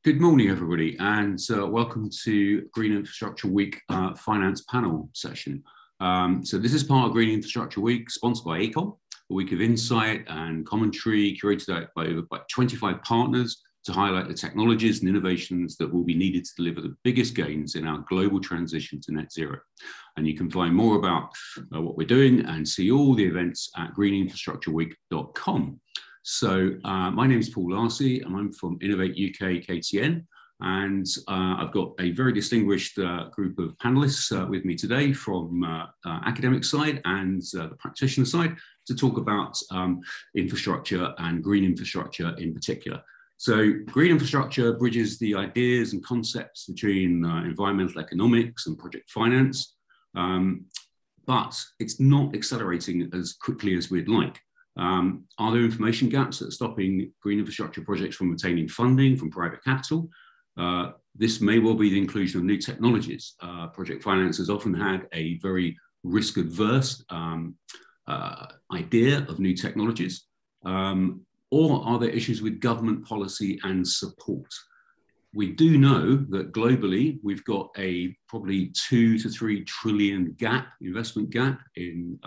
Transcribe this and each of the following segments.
Good morning, everybody, and welcome to Green Infrastructure Week Finance Panel session. So this is part of Green Infrastructure Week, sponsored by AECOM, a week of insight and commentary curated by over 25 partners to highlight the technologies and innovations that will be needed to deliver the biggest gains in our global transition to net zero. And you can find more about what we're doing and see all the events at greeninfrastructureweek.com. So my name is Paul Larcey, and I'm from Innovate UK KTN. And I've got a very distinguished group of panelists with me today from academic side and the practitioner side to talk about infrastructure and green infrastructure in particular. So green infrastructure bridges the ideas and concepts between environmental economics and project finance, but it's not accelerating as quickly as we'd like. Are there information gaps that are stopping green infrastructure projects from obtaining funding from private capital? This may well be the inclusion of new technologies. Project finance has often had a very risk-adverse idea of new technologies. Or are there issues with government policy and support? We do know that globally, we've got a probably 2 to 3 trillion investment gap in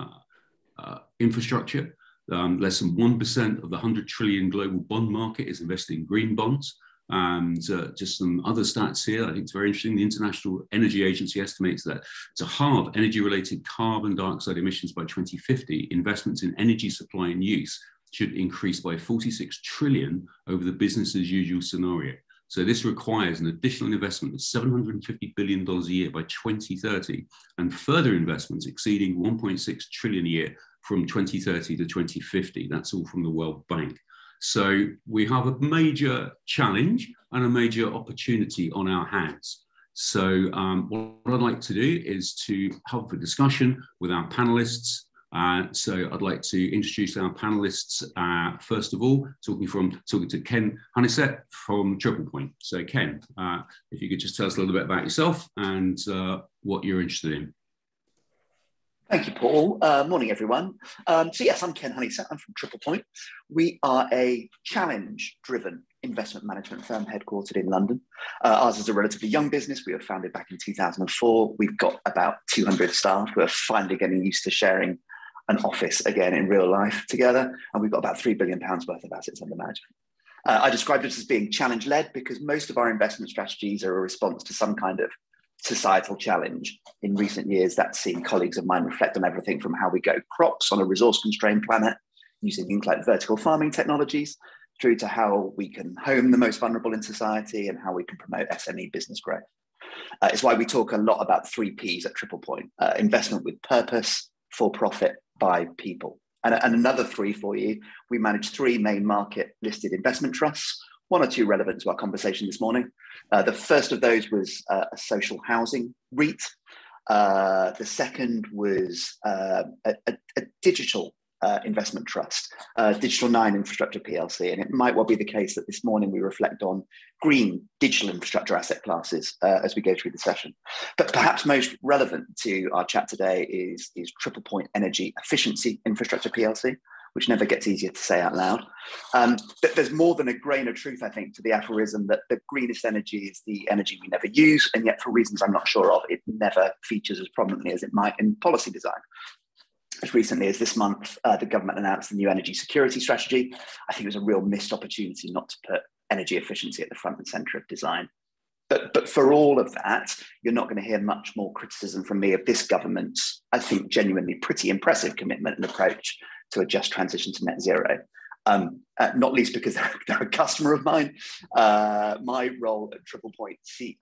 infrastructure. Less than 1% of the 100 trillion global bond market is invested in green bonds. And just some other stats here, I think it's very interesting. The International Energy Agency estimates that to halve energy-related carbon dioxide emissions by 2050, investments in energy supply and use should increase by 46 trillion over the business as usual scenario. So this requires an additional investment of $750 billion a year by 2030, and further investments exceeding 1.6 trillion a year from 2030 to 2050. That's all from the World Bank. So we have a major challenge and a major opportunity on our hands. So what I'd like to do is to have a discussion with our panelists. So I'd like to introduce our panelists, first of all, talking to Ken Hunnisett from Triple Point. So Ken, if you could just tell us a little bit about yourself and what you're interested in. Thank you, Paul. Morning, everyone. So yes, I'm Ken Hunnisett. I'm from Triple Point. We are a challenge-driven investment management firm headquartered in London. Ours is a relatively young business. We were founded back in 2004. We've got about 200 staff who are finally getting used to sharing an office again in real life together. And we've got about £3 billion worth of assets under management. I described it as being challenge-led because most of our investment strategies are a response to some kind of societal challenge. In recent years, that's seen colleagues of mine reflect on everything from how we grow crops on a resource-constrained planet using things like vertical farming technologies, through to how we can home the most vulnerable in society and how we can promote SME business growth. It's why we talk a lot about 3 Ps at Triple Point: investment with purpose, for profit, by people. And another 3 for you, we manage 3 main market listed investment trusts, 1 or 2 relevant to our conversation this morning. The first of those was a social housing REIT. The second was a digital investment trust, Digital 9 Infrastructure PLC. And it might well be the case that this morning we reflect on green digital infrastructure asset classes as we go through the session. But perhaps most relevant to our chat today is Triple Point Energy Efficiency Infrastructure PLC, which never gets easier to say out loud. But there's more than a grain of truth, I think, to the aphorism that the greenest energy is the energy we never use, and yet for reasons I'm not sure of, it never features as prominently as it might in policy design. As recently as this month, the government announced the new energy security strategy. I think it was a real missed opportunity not to put energy efficiency at the front and centre of design. But for all of that, you're not going to hear much more criticism from me of this government's, I think, genuinely pretty impressive commitment and approach to a just transition to net zero. Not least because they're a customer of mine. My role at Triple Point sees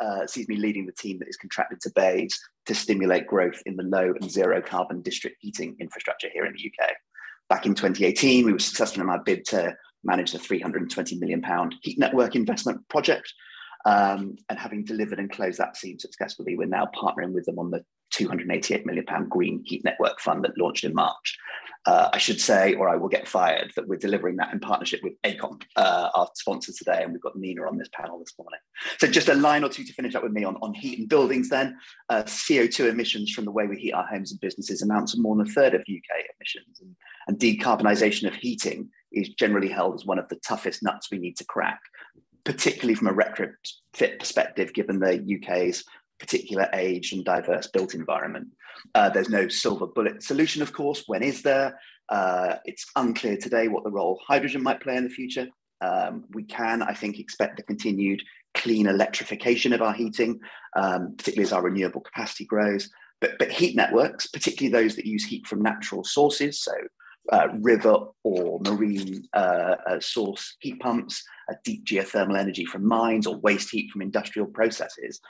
me leading the team that is contracted to BEIS to stimulate growth in the low and zero carbon district heating infrastructure here in the UK. Back in 2018, we were successful in our bid to manage the £320 million heat network investment project. And having delivered and closed that scheme successfully, we're now partnering with them on the £288 million Green Heat Network Fund that launched in March. I should say, or I will get fired, that we're delivering that in partnership with AECOM, our sponsor today, and we've got Nina on this panel this morning. So just a line or two to finish up with me on heat and buildings then. CO2 emissions from the way we heat our homes and businesses amount to more than a third of UK emissions, and decarbonisation of heating is generally held as one of the toughest nuts we need to crack. particularly from a retrofit perspective, given the UK's particular age and diverse built environment. There's no silver bullet solution, of course. When is there? It's unclear today what the role hydrogen might play in the future. We can, I think, expect the continued clean electrification of our heating, particularly as our renewable capacity grows. But heat networks, particularly those that use heat from natural sources, so river or marine source heat pumps, deep geothermal energy from mines, or waste heat from industrial processes,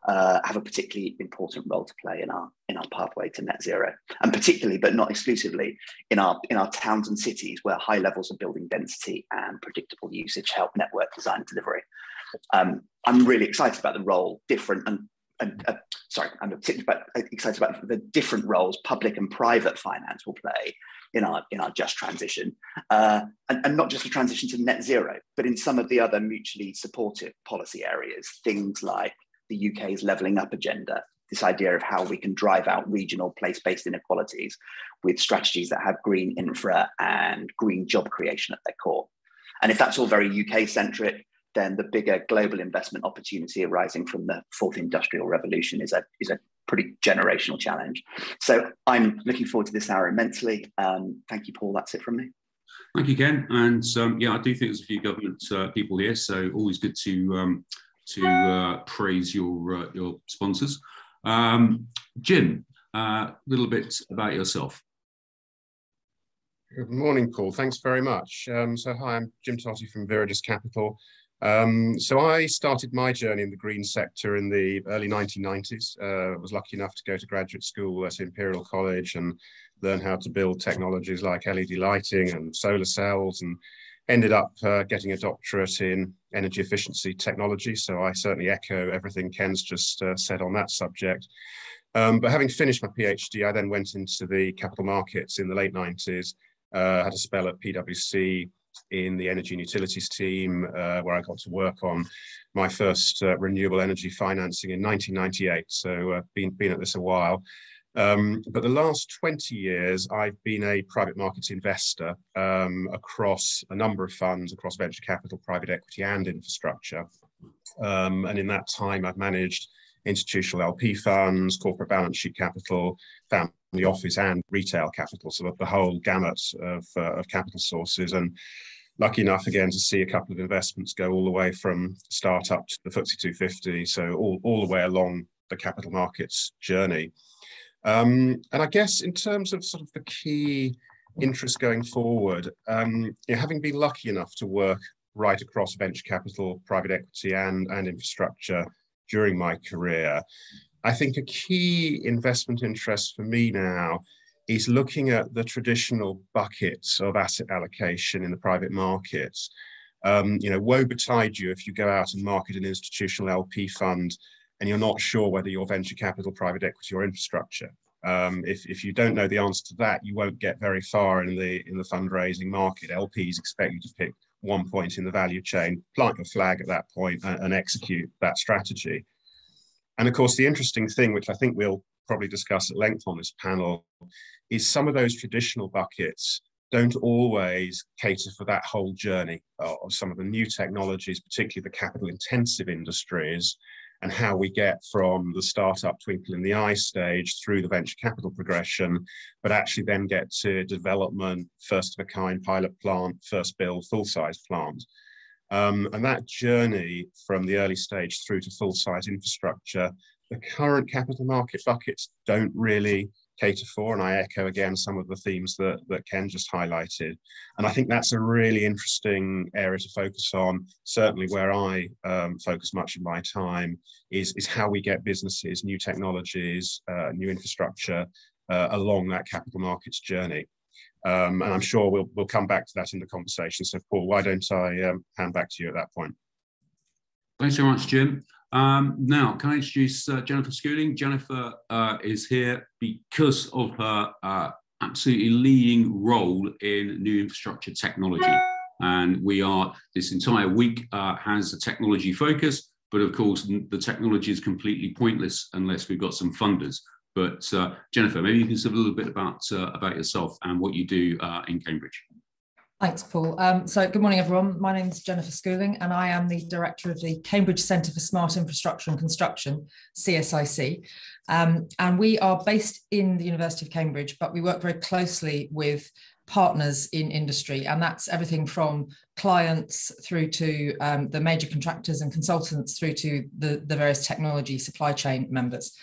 have a particularly important role to play in our pathway to net zero, and particularly, but not exclusively, in our towns and cities where high levels of building density and predictable usage help network design and delivery. I'm really excited about the role I'm particularly excited about the different roles public and private finance will play in our just transition, and not just the transition to net zero, but in some of the other mutually supportive policy areas, things like the UK's levelling up agenda, this idea of how we can drive out regional place-based inequalities with strategies that have green infra and green job creation at their core. And if that's all very UK-centric, then the bigger global investment opportunity arising from the fourth industrial revolution is a pretty generational challenge. So I'm looking forward to this hour immensely. Thank you, Paul. That's it from me. Thank you, Ken. And yeah, I do think there's a few government people here, so always good to praise your sponsors. Jim, a little bit about yourself. Good morning, Paul. Thanks very much. So hi, I'm Jim Totty from Viridis Capital. So I started my journey in the green sector in the early 1990s. I was lucky enough to go to graduate school at Imperial College and learn how to build technologies like LED lighting and solar cells, and ended up getting a doctorate in energy efficiency technology. So I certainly echo everything Ken's just said on that subject. But having finished my PhD, I then went into the capital markets in the late 90s, had a spell at PwC in the energy and utilities team, where I got to work on my first renewable energy financing in 1998. So been at this a while. But the last 20 years, I've been a private markets investor across a number of funds, across venture capital, private equity, and infrastructure. And in that time, I've managed institutional LP funds, corporate balance sheet capital, family office, and retail capital, so the whole gamut of capital sources. And lucky enough, again, to see a couple of investments go all the way from startup to the FTSE 250, so all the way along the capital markets journey. And I guess in terms of sort of the key interest going forward, having been lucky enough to work right across venture capital, private equity, and infrastructure during my career, I think a key investment interest for me now is looking at the traditional buckets of asset allocation in the private markets. Woe betide you if you go out and market an institutional LP fund and you're not sure whether you're venture capital, private equity, or infrastructure. If you don't know the answer to that, you won't get very far in the fundraising market. LPs expect you to pick one point in the value chain, plant your flag at that point, and execute that strategy. And of course, the interesting thing, which I think we'll probably discuss at length on this panel, is some of those traditional buckets don't always cater for that whole journey of some of the new technologies, particularly the capital intensive industries, and how we get from the startup twinkle in the eye stage through the venture capital progression, but actually then get to development, first of a kind pilot plant, first build, full size plant. And that journey from the early stage through to full size infrastructure, the current capital market buckets don't really cater for, and I echo again some of the themes that Ken just highlighted. And I think that's a really interesting area to focus on. Certainly where I focus much of my time is how we get businesses, new technologies, new infrastructure along that capital markets journey. And I'm sure we'll come back to that in the conversation. So Paul, why don't I hand back to you at that point? Thanks very much, Jim. Now, can I introduce Jennifer Schooling? Jennifer is here because of her absolutely leading role in new infrastructure technology. And this entire week has a technology focus, but of course, the technology is completely pointless unless we've got some funders. But Jennifer, maybe you can say a little bit about yourself and what you do in Cambridge. Thanks, Paul. So good morning, everyone. My name is Jennifer Schooling, and I am the Director of the Cambridge Centre for Smart Infrastructure and Construction, CSIC. And we are based in the University of Cambridge, but we work very closely with partners in industry, and that's everything from clients through to the major contractors and consultants through to the various technology supply chain members.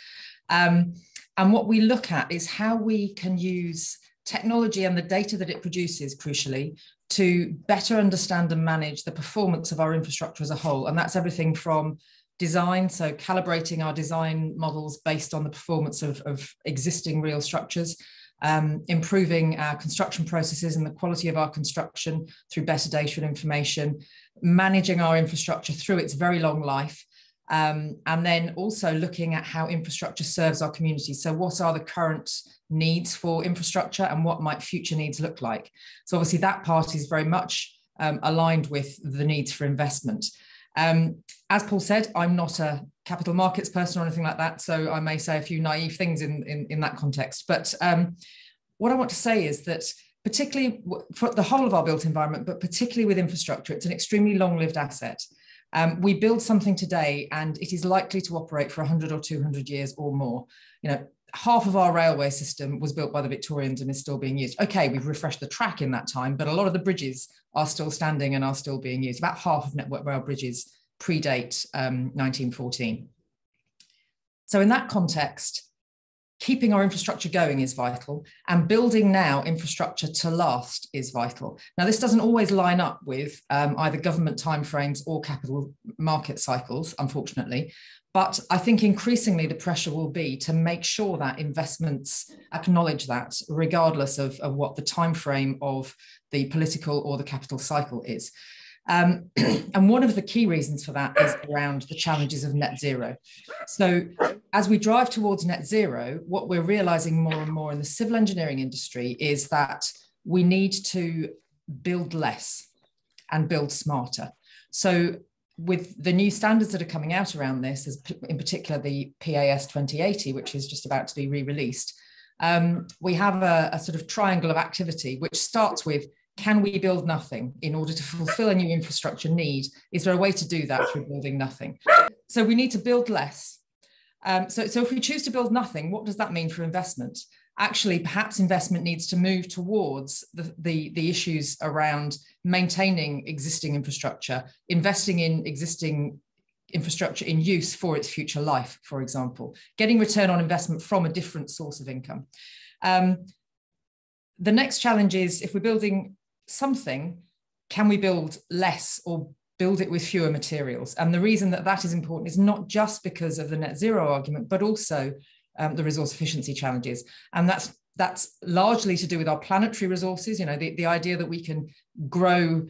And what we look at is how we can use technology and the data that it produces, crucially, to better understand and manage the performance of our infrastructure as a whole. And that's everything from design, so calibrating our design models based on the performance of existing real structures, improving our construction processes and the quality of our construction through better data and information, managing our infrastructure through its very long life, and then also looking at how infrastructure serves our community. So what are the current needs for infrastructure and what might future needs look like? So obviously that part is very much aligned with the needs for investment. As Paul said, I'm not a capital markets person or anything like that, so I may say a few naive things in that context. But what I want to say is that particularly for the whole of our built environment, but particularly with infrastructure, it's an extremely long-lived asset. We build something today and it is likely to operate for 100 or 200 years or more. You know, half of our railway system was built by the Victorians and is still being used. Okay, we've refreshed the track in that time, but a lot of the bridges are still standing and are still being used. About half of Network Rail bridges predate 1914. So in that context, keeping our infrastructure going is vital, and building now infrastructure to last is vital. Now, this doesn't always line up with either government timeframes or capital market cycles, unfortunately, but I think increasingly the pressure will be to make sure that investments acknowledge that, regardless of what the timeframe of the political or the capital cycle is. And one of the key reasons for that is around the challenges of net zero. So as we drive towards net zero, what we're realizing more and more in the civil engineering industry is that we need to build less and build smarter. So with the new standards that are coming out around this, as in particular the PAS 2080, which is just about to be re-released, we have a sort of triangle of activity, which starts with, can we build nothing in order to fulfill a new infrastructure need? Is there a way to do that through building nothing? So we need to build less. So if we choose to build nothing, what does that mean for investment? Actually, perhaps investment needs to move towards the issues around maintaining existing infrastructure, investing in existing infrastructure in use for its future life, for example, getting return on investment from a different source of income. The next challenge is, if we're building something, can we build less or build it with fewer materials? And the reason that that is important is not just because of the net zero argument, but also the resource efficiency challenges. And that's largely to do with our planetary resources. You know, the idea that we can grow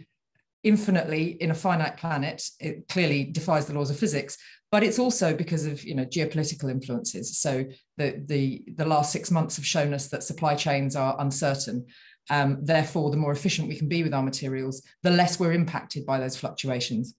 infinitely in a finite planet, it clearly defies the laws of physics, but it's also because of, you know, geopolitical influences. So the last 6 months have shown us that supply chains are uncertain. Therefore, the more efficient we can be with our materials, the less we're impacted by those fluctuations.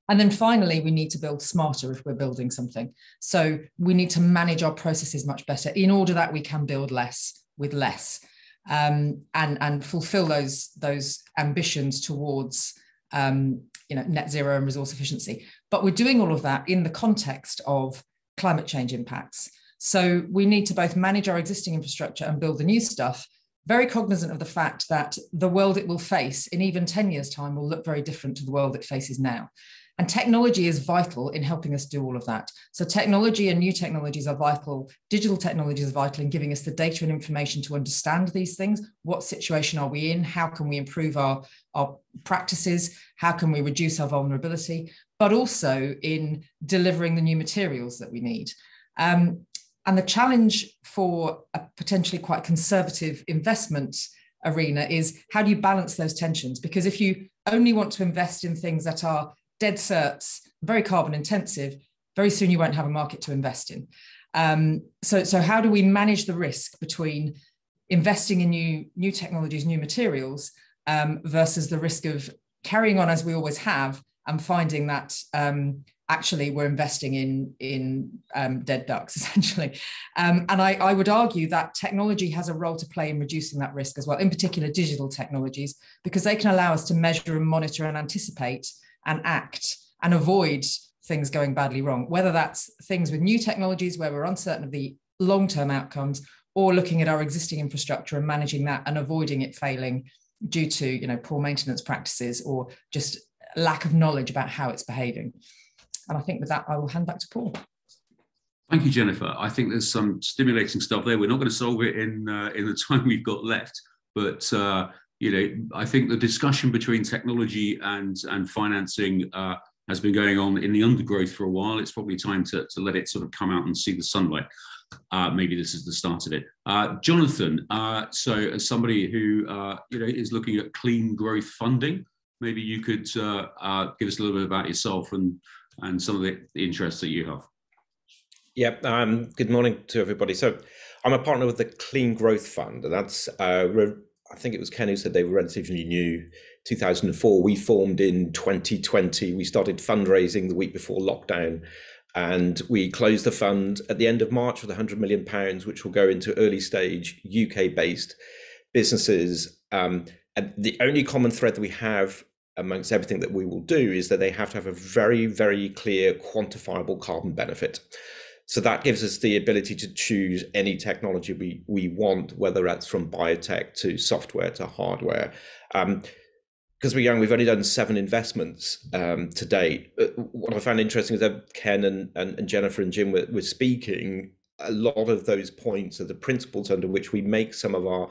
And then finally, we need to build smarter if we're building something. So we need to manage our processes much better in order that we can build less with less, and fulfill those ambitions towards net zero and resource efficiency. But we're doing all of that in the context of climate change impacts. So we need to both manage our existing infrastructure and build the new stuff, very cognizant of the fact that the world it will face in even 10 years' time will look very different to the world it faces now. And technology is vital in helping us do all of that. So technology and new technologies are vital. Digital technologies are vital in giving us the data and information to understand these things. What situation are we in? How can we improve our practices? How can we reduce our vulnerability? But also in delivering the new materials that we need. And the challenge for a potentially quite conservative investment arena is, how do you balance those tensions? Because if you only want to invest in things that are dead certs, very carbon intensive, very soon you won't have a market to invest in. So how do we manage the risk between investing in new technologies, new materials, versus the risk of carrying on as we always have and finding that actually we're investing in dead ducks, essentially. And I would argue that technology has a role to play in reducing that risk as well, in particular digital technologies, because they can allow us to measure and monitor and anticipate and act and avoid things going badly wrong, whether that's things with new technologies where we're uncertain of the long-term outcomes, or looking at our existing infrastructure and managing that and avoiding it failing due to poor maintenance practices or just lack of knowledge about how it's behaving. And I think with that, I will hand back to Paul. Thank you, Jennifer. I think there's some stimulating stuff there. We're not going to solve it in the time we've got left, but I think the discussion between technology and financing has been going on in the undergrowth for a while. It's probably time to let it sort of come out and see the sunlight. Maybe this is the start of it. Jonathan, so as somebody who is looking at clean growth funding, maybe you could give us a little bit about yourself and some of the interests that you have. Yeah, good morning to everybody. So I'm a partner with the Clean Growth Fund, and that's, I think it was Ken who said they were relatively new, 2004. We formed in 2020. We started fundraising the week before lockdown, and we closed the fund at the end of March with £100 million, which will go into early stage UK-based businesses. And the only common thread that we have amongst everything that we will do is that they have to have a very, very clear quantifiable carbon benefit. So that gives us the ability to choose any technology we want, whether that's from biotech to software to hardware. Because we're young, we've only done 7 investments to date. What I found interesting is that Ken and Jennifer and Jim were speaking. A lot of those points are the principles under which we make some of our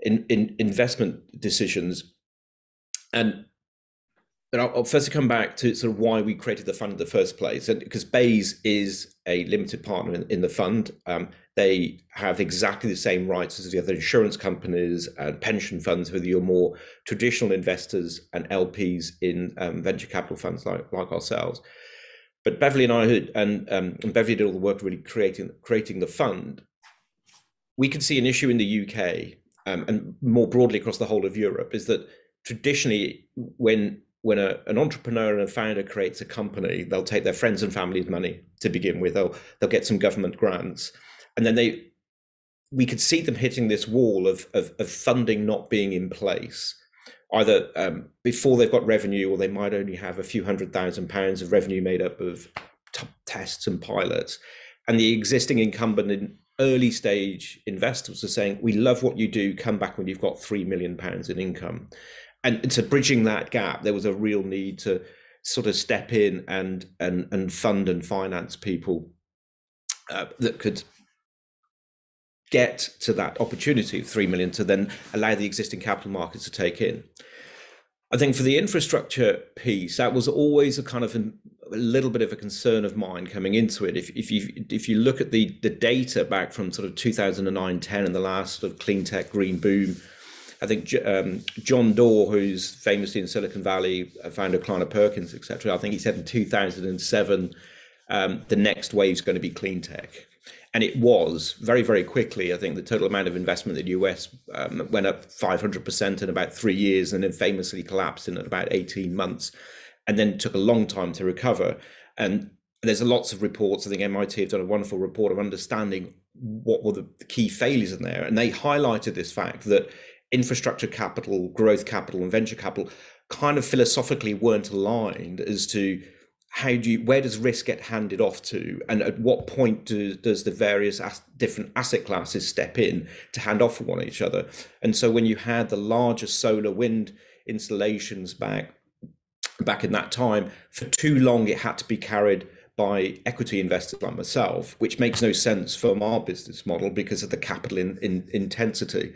investment decisions. But I'll first come back to sort of why we created the fund in the first place. And because Bayes is a limited partner in the fund, they have exactly the same rights as the other insurance companies and pension funds, whether you're more traditional investors and LPs in venture capital funds like ourselves. But Beverly and I, and Beverly did all the work really creating the fund. We can see an issue in the UK and more broadly across the whole of Europe is that traditionally when an entrepreneur and a founder creates a company, they'll take their friends and family's money to begin with. They'll get some government grants, and then we could see them hitting this wall of funding not being in place, either before they've got revenue, or they might only have a few £100,000 of revenue made up of tests and pilots. And the existing incumbent in early stage investors are saying, "We love what you do. Come back when you've got £3 million in income." And to bridging that gap, there was a real need to sort of step in and fund and finance people that could get to that opportunity of 3 million to then allow the existing capital markets to take in. I think for the infrastructure piece, that was always a kind of a little bit of a concern of mine coming into it. If you look at the data back from sort of 2009-10 and the last sort of clean tech green boom, I think John Doerr, who's famously in Silicon Valley, founder of Kleiner Perkins, etc., I think he said in 2007, the next wave is going to be clean tech. And it was very, very quickly. I think the total amount of investment in the US went up 500% in about 3 years, and then famously collapsed in about 18 months, and then took a long time to recover. And there's lots of reports. I think MIT have done a wonderful report of understanding what were the key failures in there. And they highlighted this fact that infrastructure capital, growth capital, and venture capital kind of philosophically weren't aligned as to where does risk get handed off to, and at what point does the various different asset classes step in to hand off from one each other. And so when you had the larger solar wind installations back in that time, for too long it had to be carried by equity investors like myself, which makes no sense from our business model because of the capital intensity.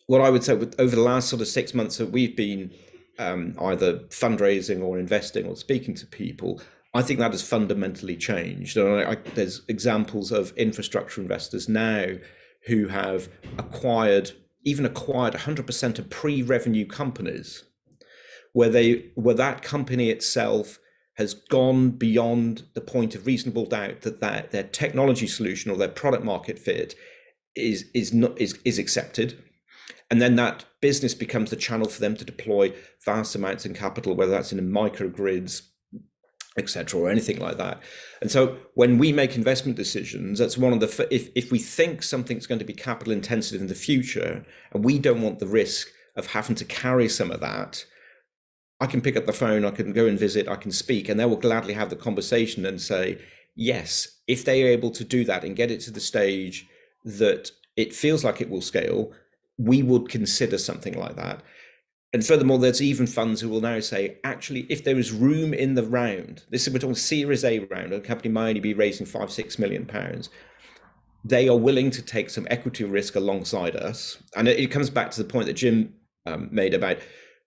What I would say over the last sort of 6 months that we've been either fundraising or investing or speaking to people, I think that has fundamentally changed. And there's examples of infrastructure investors now who have acquired 100% of pre-revenue companies, where that company itself has gone beyond the point of reasonable doubt that their technology solution or their product market fit is accepted. And then that business becomes the channel for them to deploy vast amounts of capital, whether that's in microgrids, etc., or anything like that. And so when we make investment decisions, that's one of the, if we think something's going to be capital intensive in the future, and we don't want the risk of having to carry some of that, I can pick up the phone, I can go and visit, I can speak, and they will gladly have the conversation and say, yes, if they are able to do that and get it to the stage that it feels like it will scale, we would consider something like that. And furthermore, there's even funds who will now say, actually, if there is room in the round, this is, we're talking Series A round, a company might only be raising £5-6 million. They are willing to take some equity risk alongside us. And it comes back to the point that Jim made about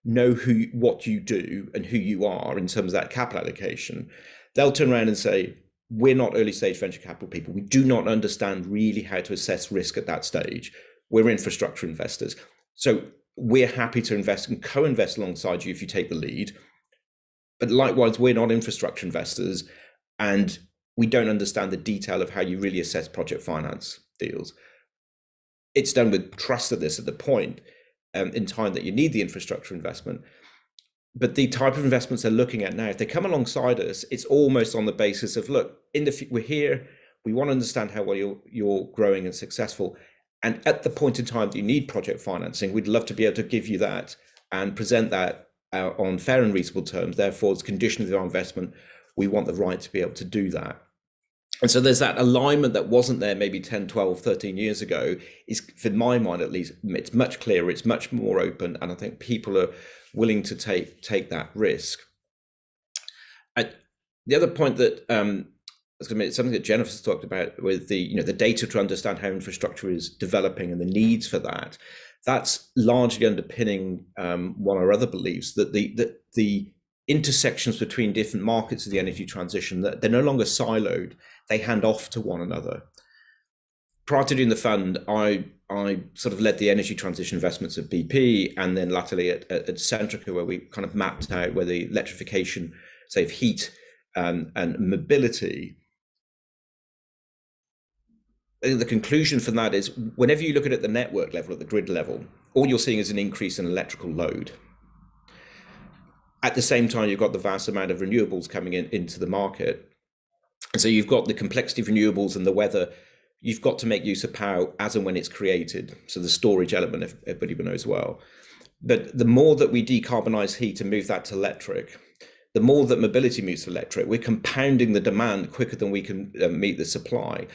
know what you do and who you are in terms of that capital allocation. They'll turn around and say, we're not early stage venture capital people. We do not understand really how to assess risk at that stage. We're infrastructure investors. So we're happy to invest and co-invest alongside you if you take the lead. But likewise, we're not infrastructure investors, and we don't understand the detail of how you really assess project finance deals. It's done with trust at the point in time that you need the infrastructure investment. But the type of investments they're looking at now, if they come alongside us, it's almost on the basis of, look, we're here, we want to understand how well you're growing and successful. And at the point in time that you need project financing, we'd love to be able to give you that and present that on fair and reasonable terms. Therefore, as condition of our investment, we want the right to be able to do that. And so there's that alignment that wasn't there maybe 10, 12, 13 years ago, is, for my mind at least, it's much clearer, it's much more open, and I think people are willing to take that risk. The other point that it's something that Jennifer's talked about with the data to understand how infrastructure is developing and the needs for that. That's largely underpinning one of our other beliefs, that the intersections between different markets of the energy transition, that they're no longer siloed, they hand off to one another. Prior to doing the fund, I sort of led the energy transition investments at BP, and then latterly at Centrica, where we kind of mapped out where the electrification, say, of heat and mobility. I think the conclusion from that is, whenever you look at it at the network level, at the grid level, all you're seeing is an increase in electrical load. At the same time, you've got the vast amount of renewables coming into the market. And so you've got the complexity of renewables and the weather. You've got to make use of power as and when it's created. So the storage element, if everybody knows well. But the more that we decarbonize heat and move that to electric, the more that mobility moves to electric, we're compounding the demand quicker than we can meet the supply.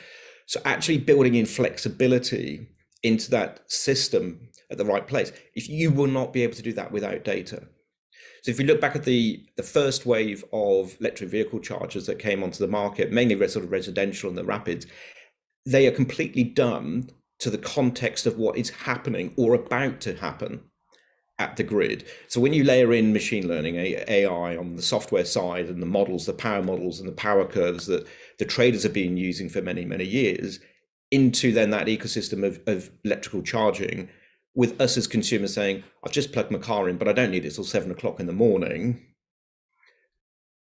So actually building in flexibility into that system at the right place, if you will not be able to do that without data. So if you look back at the first wave of electric vehicle chargers that came onto the market, mainly sort of residential and the rapids, they are completely done to the context of what is happening or about to happen at the grid. So when you layer in machine learning, AI on the software side, and the models, the power models and the power curves that the traders have been using for many, many years, into then that ecosystem of electrical charging, with us as consumers saying, I've just plugged my car in, but I don't need it till 7 o'clock in the morning.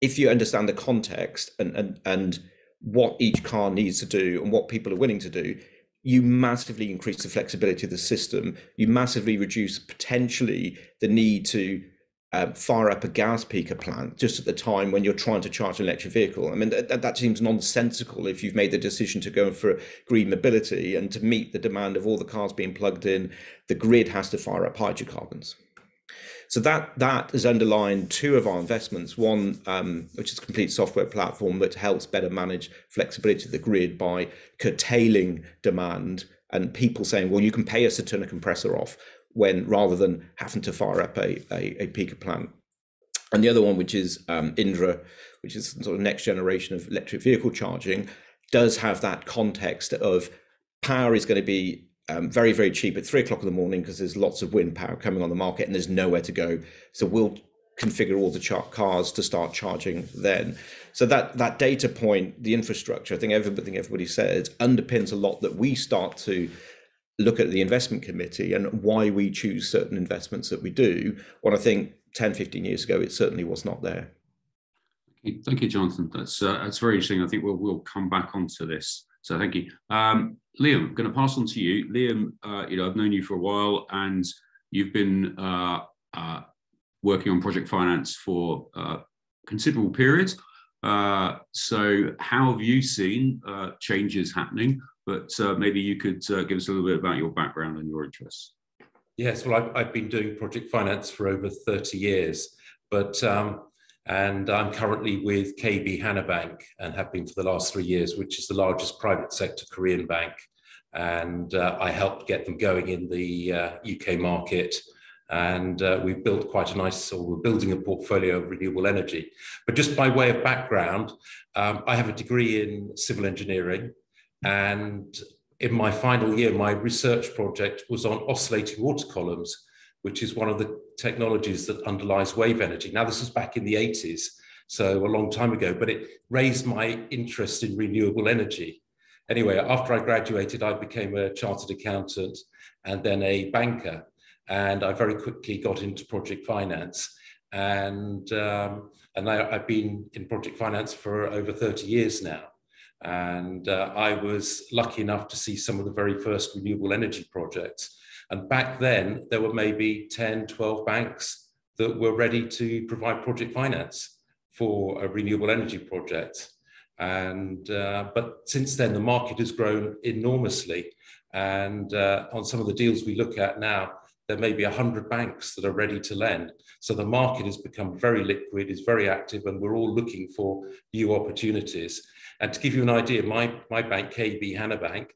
If you understand the context and what each car needs to do and what people are willing to do, you massively increase the flexibility of the system. You massively reduce potentially the need to fire up a gas peaker plant just at the time when you're trying to charge an electric vehicle. I mean, that seems nonsensical if you've made the decision to go for green mobility, and to meet the demand of all the cars being plugged in, the grid has to fire up hydrocarbons. So that has underlined two of our investments. One, which is a complete software platform that helps better manage flexibility of the grid by curtailing demand, and people saying, well, you can pay us to turn a compressor off, when rather than having to fire up a peaker plant. And the other one, which is Indra, which is sort of next generation of electric vehicle charging, does have that context of power is going to be very, very cheap at 3 o'clock in the morning because there's lots of wind power coming on the market and there's nowhere to go. So we'll configure all the cars to start charging then. So that data point, the infrastructure, I think everybody says, underpins a lot that we start to look at the investment committee and why we choose certain investments that we do, when I think 10, 15 years ago, it certainly was not there. Thank you, Jonathan. That's very interesting. I think we'll come back onto this So thank you. Liam, I'm going to pass on to you. Liam, I've known you for a while, and you've been working on project finance for considerable periods. So how have you seen changes happening? But maybe you could give us a little bit about your background and your interests. Yes, well, I've been doing project finance for over 30 years, and I'm currently with KB Hana Bank and have been for the last 3 years, which is the largest private sector Korean bank. And I helped get them going in the UK market. And we've built quite a nice, or we're building a portfolio of renewable energy. But just by way of background, I have a degree in civil engineering, and in my final year, my research project was on oscillating water columns, which is one of the technologies that underlies wave energy. Now, this was back in the 80s, so a long time ago, but it raised my interest in renewable energy. Anyway, after I graduated, I became a chartered accountant and then a banker. And I very quickly got into project finance. And I've been in project finance for over 30 years now. And I was lucky enough to see some of the very first renewable energy projects. And back then, there were maybe 10, 12 banks that were ready to provide project finance for a renewable energy project. And but since then, the market has grown enormously. And on some of the deals we look at now, there may be 100 banks that are ready to lend. So the market has become very liquid, is very active, and we're all looking for new opportunities. And to give you an idea, my bank, KB Hana Bank,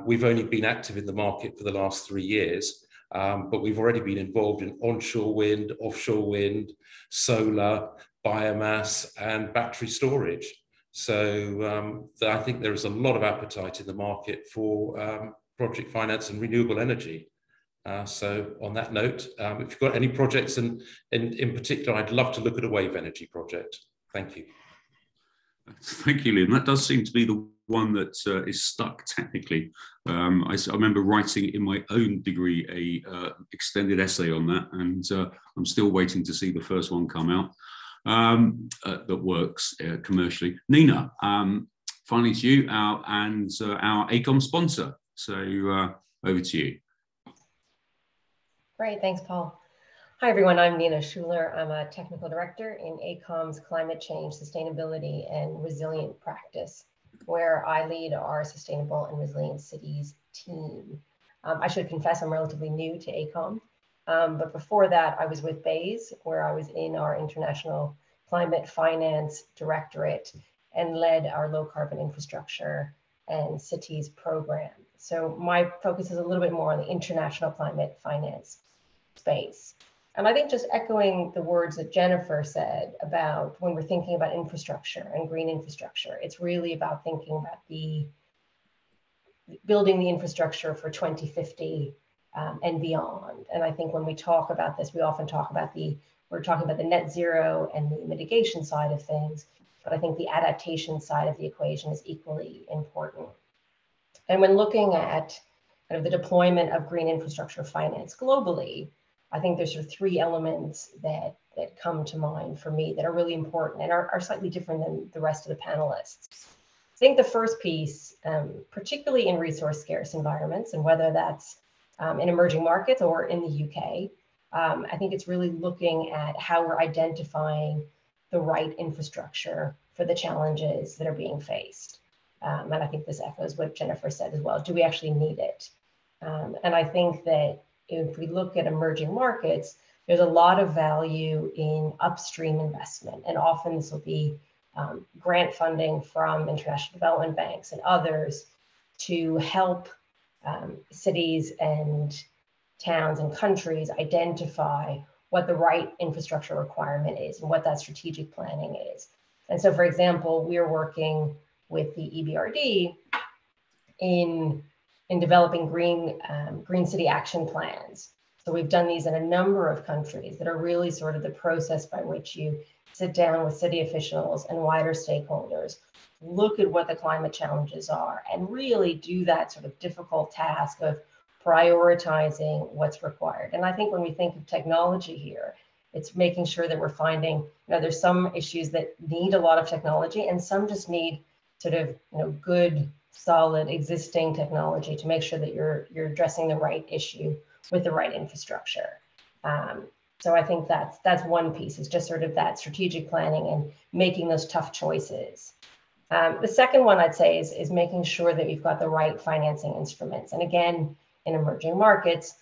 we've only been active in the market for the last 3 years, but we've already been involved in onshore wind, offshore wind, solar, biomass, and battery storage. So I think there is a lot of appetite in the market for project finance and renewable energy. So on that note, if you've got any projects in particular, I'd love to look at a wave energy project. Thank you. Thank you, Liam. That does seem to be the one that is stuck technically. I remember writing in my own degree a extended essay on that, and I'm still waiting to see the first one come out that works commercially. Nina, finally to you, our AECOM sponsor. So over to you. Great, thanks, Paul. Hi, everyone. I'm Nina Schuler. I'm a technical director in AECOM's Climate Change, Sustainability, and Resilient Practice, where I lead our Sustainable and Resilient Cities team. I should confess I'm relatively new to AECOM, but before that, I was with BEIS, where I was in our International Climate Finance Directorate and led our low carbon infrastructure and cities program. So my focus is a little bit more on the international climate finance space. And I think just echoing the words that Jennifer said about when we're thinking about infrastructure and green infrastructure, it's really about thinking about building the infrastructure for 2050 and beyond. And I think when we talk about this, we often talk about we're talking about the net zero and the mitigation side of things, but I think the adaptation side of the equation is equally important. And when looking at kind of the deployment of green infrastructure finance globally, I think there's sort of 3 elements that come to mind for me that are really important and are slightly different than the rest of the panelists. I think the first piece, particularly in resource scarce environments, and whether that's in emerging markets or in the UK, I think it's really looking at how we're identifying the right infrastructure for the challenges that are being faced. And I think this echoes what Jennifer said as well. Do we actually need it? And I think that if we look at emerging markets, there's a lot of value in upstream investment. And often this will be grant funding from international development banks and others to help cities and towns and countries identify what the right infrastructure requirement is and what that strategic planning is. And so, for example, we're working with the EBRD in developing green city action plans. So we've done these in a number of countries that are really sort of the process by which you sit down with city officials and wider stakeholders, look at what the climate challenges are, and really do that sort of difficult task of prioritizing what's required. And I think when we think of technology here, it's making sure that we're finding, there's some issues that need a lot of technology and some just need sort of, good solid existing technology to make sure that you're addressing the right issue with the right infrastructure. So I think that's one piece, is just sort of that strategic planning and making those tough choices. The second one I'd say is making sure that you've got the right financing instruments. And again, in emerging markets,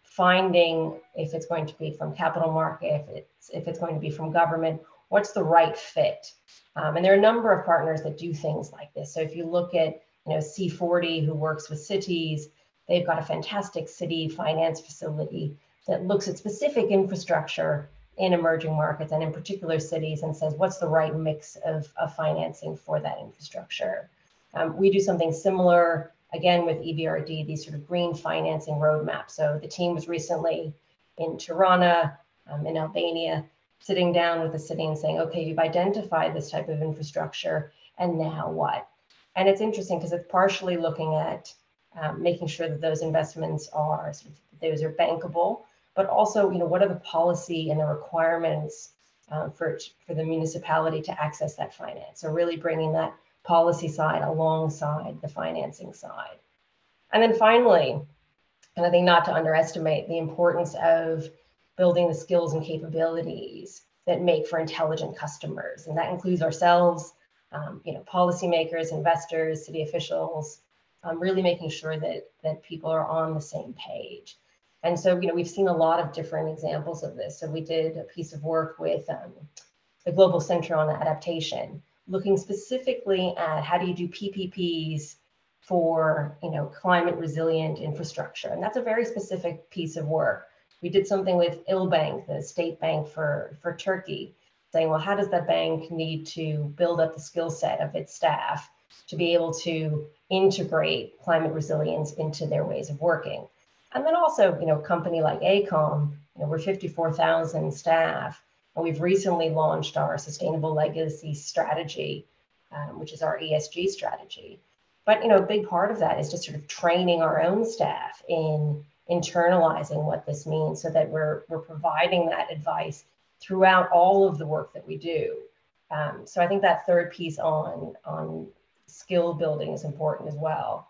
finding if it's going to be from capital market, if it's going to be from government, what's the right fit? And there are a number of partners that do things like this. So if you look at C40, who works with cities, they've got a fantastic city finance facility that looks at specific infrastructure in emerging markets and in particular cities and says, what's the right mix of financing for that infrastructure? We do something similar, again, with EBRD, these sort of green financing roadmaps. So the team was recently in Tirana, in Albania, sitting down with the city and saying, okay, you've identified this type of infrastructure, and now what? And it's interesting because it's partially looking at making sure that those investments are bankable, but also, what are the policy and the requirements for the municipality to access that finance? So really bringing that policy side alongside the financing side. And then finally, and I think not to underestimate the importance of building the skills and capabilities that make for intelligent customers. And that includes ourselves, policymakers, investors, city officials, really making sure that people are on the same page. And so, we've seen a lot of different examples of this. So we did a piece of work with the Global Center on Adaptation, looking specifically at how do you do PPPs for, climate resilient infrastructure. And that's a very specific piece of work. We did something with İlbank, the state bank for Turkey, saying, well, how does that bank need to build up the skill set of its staff to be able to integrate climate resilience into their ways of working? And then also, a company like AECOM, we're 54,000 staff, and we've recently launched our Sustainable Legacy Strategy, which is our ESG strategy. But, a big part of that is just sort of training our own staff in internalizing what this means so that we're providing that advice throughout all of the work that we do. So I think that third piece on skill building is important as well.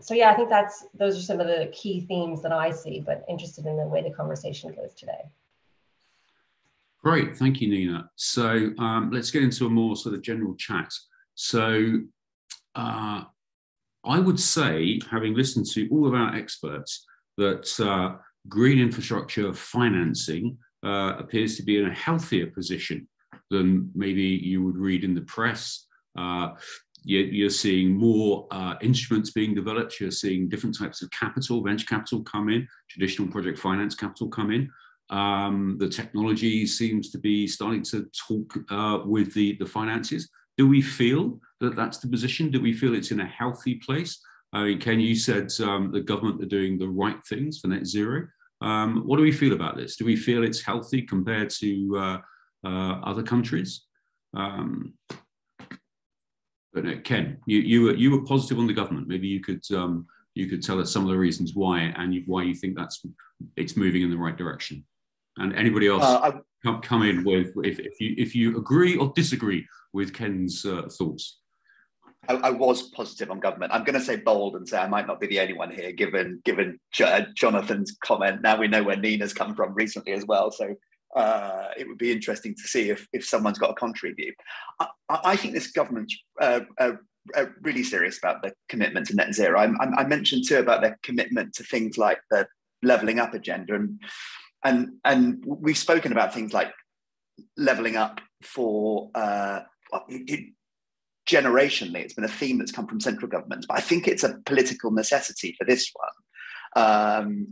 So yeah, I think those are some of the key themes that I see, but interested in the way the conversation goes today. Great, thank you, Nina. So let's get into a more sort of general chat. So I would say, having listened to all of our experts, that green infrastructure financing appears to be in a healthier position than maybe you would read in the press. You're seeing more instruments being developed. You're seeing different types of capital, venture capital come in, traditional project finance capital come in. The technology seems to be starting to talk with the finances. Do we feel that that's the position? Do we feel it's in a healthy place? I mean, Ken, you said the government are doing the right things for net zero. What do we feel about this? Do we feel it's healthy compared to other countries? But no, Ken, you were positive on the government. Maybe you could tell us some of the reasons why and why you think it's moving in the right direction. And anybody else come in with if you agree or disagree with Ken's thoughts. I was positive on government. I'm going to say bold and say I might not be the only one here, given Jonathan's comment. Now we know where Nina's come from recently as well. So it would be interesting to see if someone's got a contrary view. I think this government's really serious about the commitment to net zero. I mentioned too about their commitment to things like the levelling up agenda, and we've spoken about things like levelling up for generationally. It's been a theme that's come from central governments, but I think it's a political necessity for this one.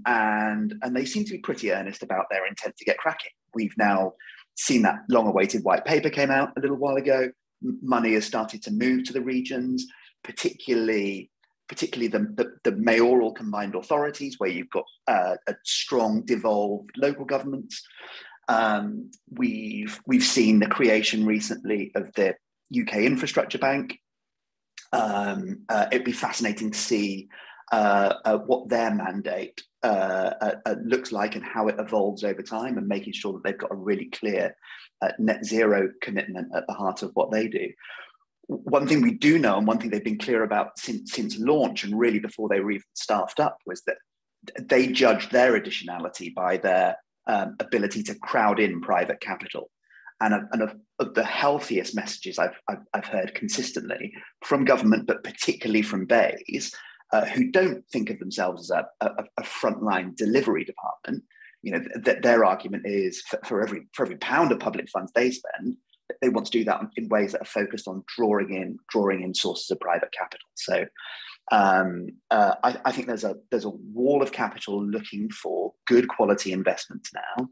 And they seem to be pretty earnest about their intent to get cracking. We've now seen that long-awaited white paper came out a little while ago. Money has started to move to the regions, particularly the mayoral combined authorities, where you've got a strong devolved local governments. We've seen the creation recently of the UK Infrastructure Bank. It'd be fascinating to see what their mandate looks like and how it evolves over time, and making sure that they've got a really clear net zero commitment at the heart of what they do. one thing we do know, and one thing they've been clear about since launch, and really before they were even staffed up, was that they judged their additionality by their ability to crowd in private capital. And of the healthiest messages I've heard consistently from government, but particularly from BEIs, who don't think of themselves as a frontline delivery department. You know, that their argument is for every pound of public funds they spend, they want to do that in ways that are focused on drawing in sources of private capital. So I think there's a wall of capital looking for good quality investments now.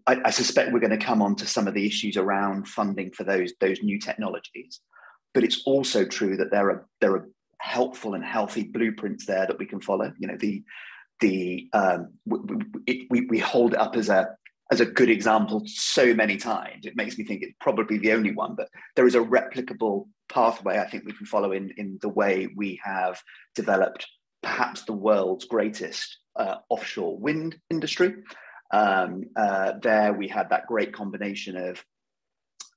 I suspect we're going to come on to some of the issues around funding for those new technologies, but it's also true that there are helpful and healthy blueprints there that we can follow. You know, we hold it up as a good example so many times. It makes me think it's probably the only one, but there is a replicable pathway I think we can follow in the way we have developed perhaps the world's greatest offshore wind industry. There we had that great combination of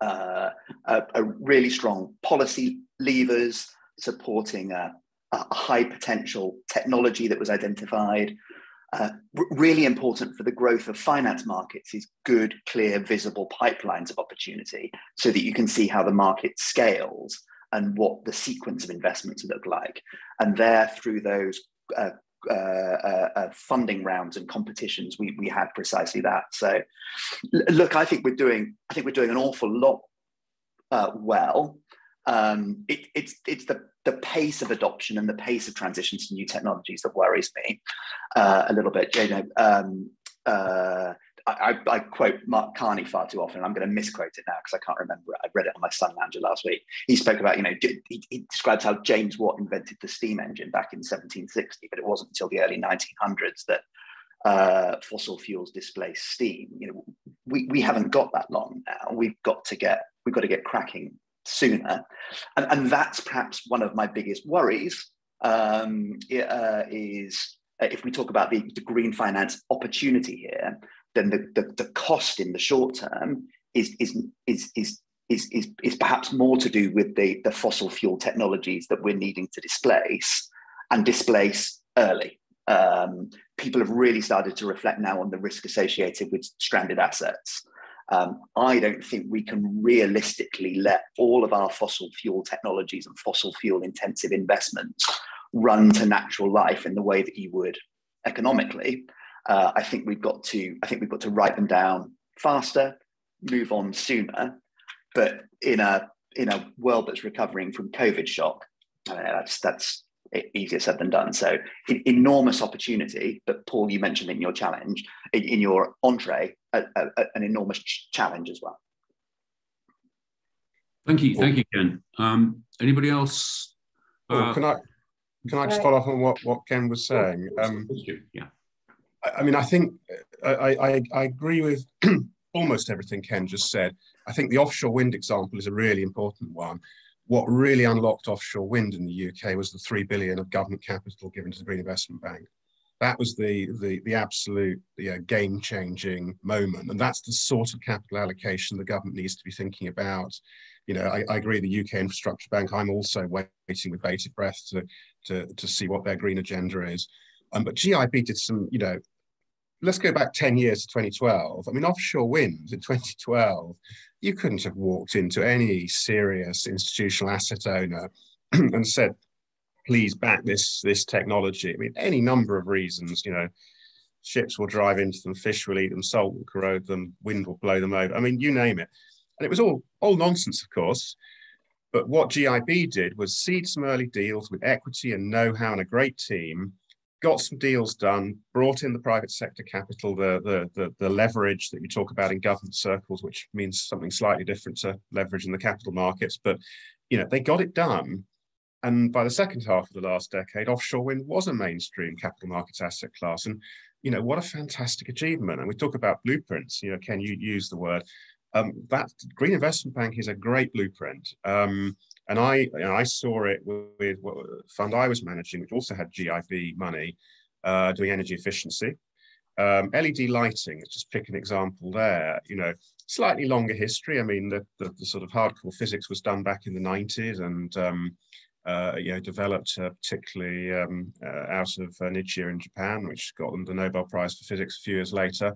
a really strong policy levers supporting a high potential technology that was identified. Really important for the growth of finance markets is good, clear, visible pipelines of opportunity so that you can see how the market scales and what the sequence of investments look like. And there, through those funding rounds and competitions, we had precisely that. So, look, I think we're doing an awful lot well. It's the pace of adoption and the pace of transition to new technologies that worries me a little bit. You know, I quote Mark Carney far too often. I'm going to misquote it now because I can't remember it. I read it on my Sun Lounger last week. He spoke about, you know, he described how James Watt invented the steam engine back in 1760, but it wasn't until the early 1900s that fossil fuels displaced steam. You know, we haven't got that long now. We've got to get cracking sooner, and that's perhaps one of my biggest worries. Is if we talk about the green finance opportunity here, then the cost in the short term is perhaps more to do with the fossil fuel technologies that we're needing to displace early. People have really started to reflect now on the risk associated with stranded assets. I don't think we can realistically let all of our fossil fuel technologies and fossil fuel intensive investments run to natural life in the way that you would economically. I think we've got to write them down faster, move on sooner. But in a world that's recovering from COVID shock, that's easier said than done. So enormous opportunity, but Paul, you mentioned in your challenge, in your entree, an enormous challenge as well. Thank you, Ken. Anybody else? Can I just follow up on what Ken was saying? Yeah. I mean, I think I agree with almost everything Ken just said. I think the offshore wind example is a really important one. What really unlocked offshore wind in the UK was the 3 billion of government capital given to the Green Investment Bank. That was the absolute game-changing moment, and that's the sort of capital allocation the government needs to be thinking about. You know, I agree. The UK Infrastructure Bank. I'm also waiting with bated breath to see what their green agenda is. But GIB did some. You know, let's go back 10 years to 2012. I mean, offshore wind in 2012. You couldn't have walked into any serious institutional asset owner and said, please back this technology. I mean, any number of reasons, you know, ships will drive into them, fish will eat them, salt will corrode them, wind will blow them over. I mean, you name it. And it was all nonsense, of course. But what GIB did was seed some early deals with equity and know-how and a great team, got some deals done, brought in the private sector capital, the leverage that you talk about in government circles, which means something slightly different to leverage in the capital markets. But, you know, they got it done. And by the second half of the last decade, offshore wind was a mainstream capital markets asset class. And, you know, what a fantastic achievement. And we talk about blueprints, you know, Ken, you used the word. That Green Investment Bank is a great blueprint. And I saw it with what fund I was managing, which also had GIB money, doing energy efficiency. LED lighting, just pick an example there, you know, slightly longer history. I mean, the sort of hardcore physics was done back in the 90s and, you know, developed particularly out of Nichia in Japan, which got them the Nobel Prize for Physics a few years later.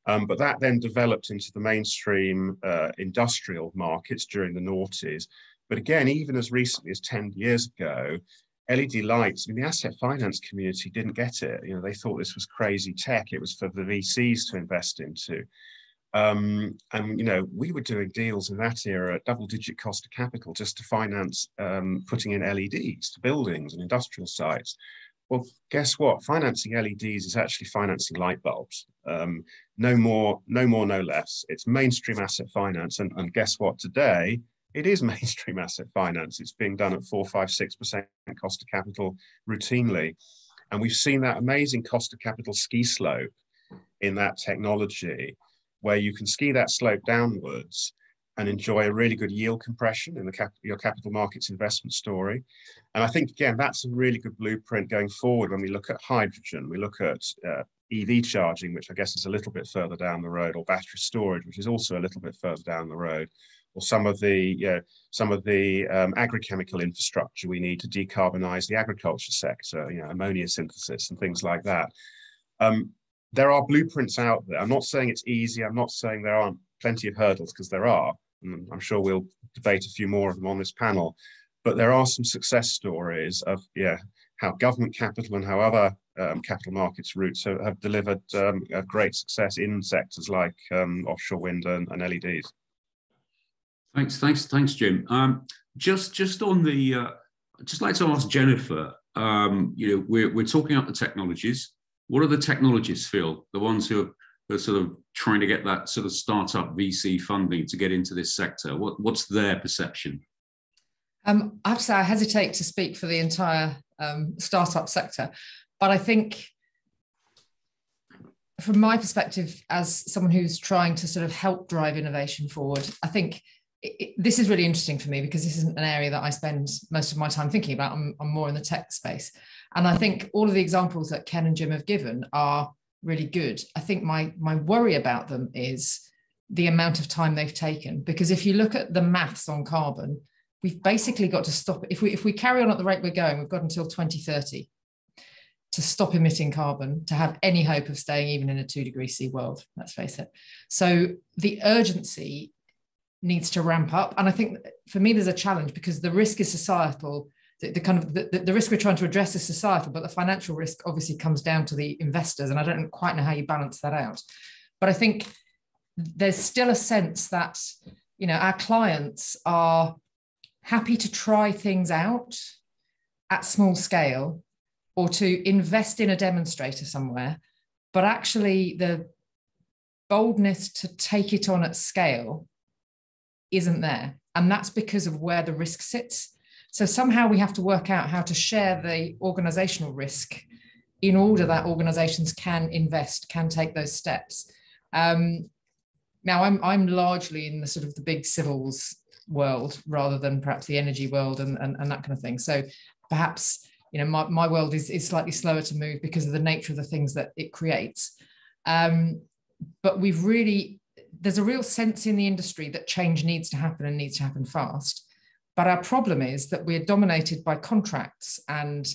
But that then developed into the mainstream industrial markets during the noughties. But again, even as recently as 10 years ago, LED lights, I mean, the asset finance community didn't get it. You know, they thought this was crazy tech. It was for the VCs to invest into. And, you know, we were doing deals in that era at double-digit cost of capital just to finance putting in LEDs to buildings and industrial sites. Well, guess what? Financing LEDs is actually financing light bulbs. No more, no less. It's mainstream asset finance. And guess what? Today, it is mainstream asset finance. It's being done at 4, 5, 6% cost of capital routinely. And we've seen that amazing cost of capital ski slope in that technology, where you can ski that slope downwards and enjoy a really good yield compression in the your capital markets investment story. And I think, again, that's a really good blueprint going forward when we look at hydrogen, we look at EV charging, which I guess is a little bit further down the road, or battery storage, which is also a little bit further down the road, or some of the agrochemical infrastructure we need to decarbonize the agriculture sector, you know, ammonia synthesis and things like that. There are blueprints out there. I'm not saying it's easy. I'm not saying there aren't plenty of hurdles, because there are. And I'm sure we'll debate a few more of them on this panel. But there are some success stories of how government capital and how other capital markets routes have delivered a great success in sectors like offshore wind and LEDs. Thanks, Jim. Just on the, I'd just like to ask Jennifer. You know, we're talking about the technologies. What do the technologists feel? The ones who are sort of trying to get that sort of startup VC funding to get into this sector. What's their perception? I have to say I hesitate to speak for the entire startup sector, but I think from my perspective as someone who's trying to sort of help drive innovation forward, I think this is really interesting for me, because this isn't an area that I spend most of my time thinking about. I'm more in the tech space. And I think all of the examples that Ken and Jim have given are really good. I think my worry about them is the amount of time they've taken, because if you look at the maths on carbon, we've basically got to stop. If we carry on at the rate we're going, we've got until 2030 to stop emitting carbon, to have any hope of staying even in a 2°C world, let's face it. So the urgency needs to ramp up. And I think for me, there's a challenge, because the risk is societal. The risk we're trying to address is societal, but the financial risk obviously comes down to the investors. And I don't quite know how you balance that out. But I think there's still a sense that, you know, our clients are happy to try things out at small scale, or to invest in a demonstrator somewhere, but actually the boldness to take it on at scale isn't there. And that's because of where the risk sits. So somehow we have to work out how to share the organizational risk in order that organizations can invest, can take those steps. Now I'm largely in the sort of the big civils world rather than perhaps the energy world and that kind of thing. So perhaps, you know, my world is slightly slower to move because of the nature of the things that it creates. But there's a real sense in the industry that change needs to happen and needs to happen fast. But our problem is that we're dominated by contracts and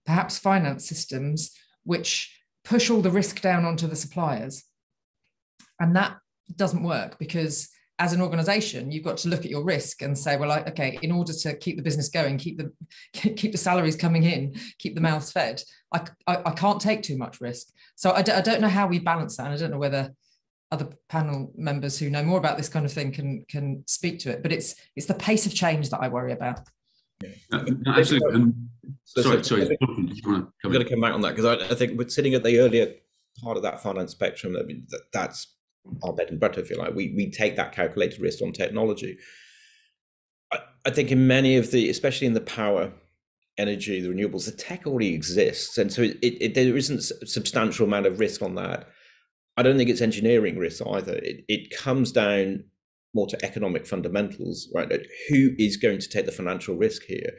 perhaps finance systems which push all the risk down onto the suppliers. And that doesn't work, because as an organization, you've got to look at your risk and say, well, okay, in order to keep the business going, keep the salaries coming in, keep the mouths fed, I can't take too much risk. So I don't know how we balance that. And I don't know whether other panel members who know more about this kind of thing can speak to it, but it's the pace of change that I worry about. Absolutely. Sorry. I'm going to come back on that, because I think we're sitting at the earlier part of that finance spectrum. I mean, that's our bread and butter, if you like. We take that calculated risk on technology. I think in many of the, especially in the power, energy, the renewables, the tech already exists, and so there isn't a substantial amount of risk on that. I don't think it's engineering risk either. It comes down more to economic fundamentals, right? Who is going to take the financial risk here?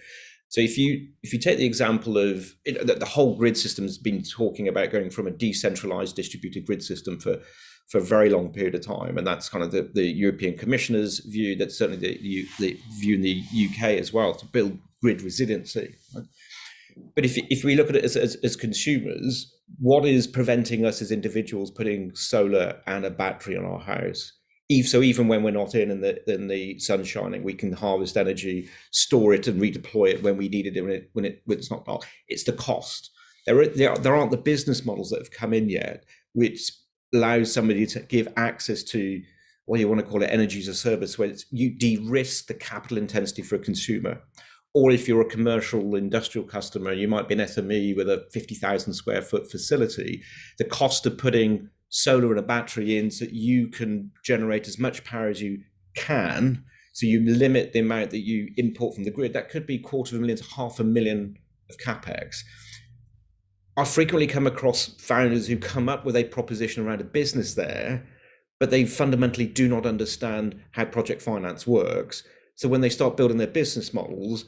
So if you take the example of the whole grid system has been talking about going from a decentralized distributed grid system for a very long period of time, and that's kind of the European Commissioner's view. That's certainly the view in the UK as well, to build grid resiliency. Right? But if we look at it as consumers, what is preventing us as individuals putting solar and a battery on our house? So even when we're not in and the sun's shining, we can harvest energy, store it, and redeploy it when we need it when it's not dark. It's the cost. There aren't the business models that have come in yet, which allows somebody to give access to what you want to call it energy as a service, where you de-risk the capital intensity for a consumer. Or if you're a commercial industrial customer, you might be an SME with a 50,000 square foot facility. The cost of putting solar and a battery in so that you can generate as much power as you can, so you limit the amount that you import from the grid. That could be $250,000 to $500,000 of capex. I frequently come across founders who come up with a proposition around a business there, but they fundamentally do not understand how project finance works. So when they start building their business models,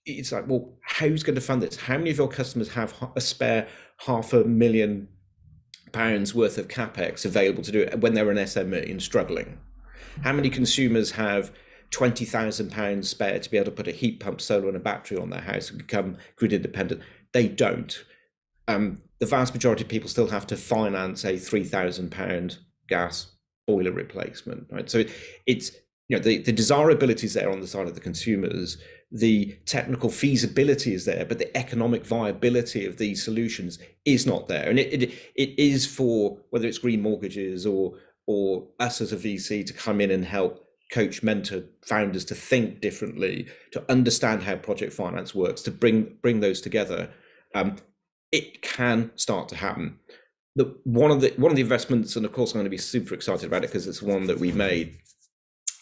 it's like, well, who's going to fund this? How many of your customers have a spare £500,000 worth of capex available to do it when they're an SME and struggling? How many consumers have £20,000 spare to be able to put a heat pump, solar, and a battery on their house and become grid independent? They don't. The vast majority of people still have to finance a £3,000 gas boiler replacement, right? So it's, the desirability is there on the side of the consumers, the technical feasibility is there, but the economic viability of these solutions is not there. And it is for, whether it's green mortgages or us as a VC, to come in and help coach, mentor founders to think differently, to understand how project finance works, to bring those together. It can start to happen. One of the investments, and of course I'm going to be super excited about it because it's one that we made.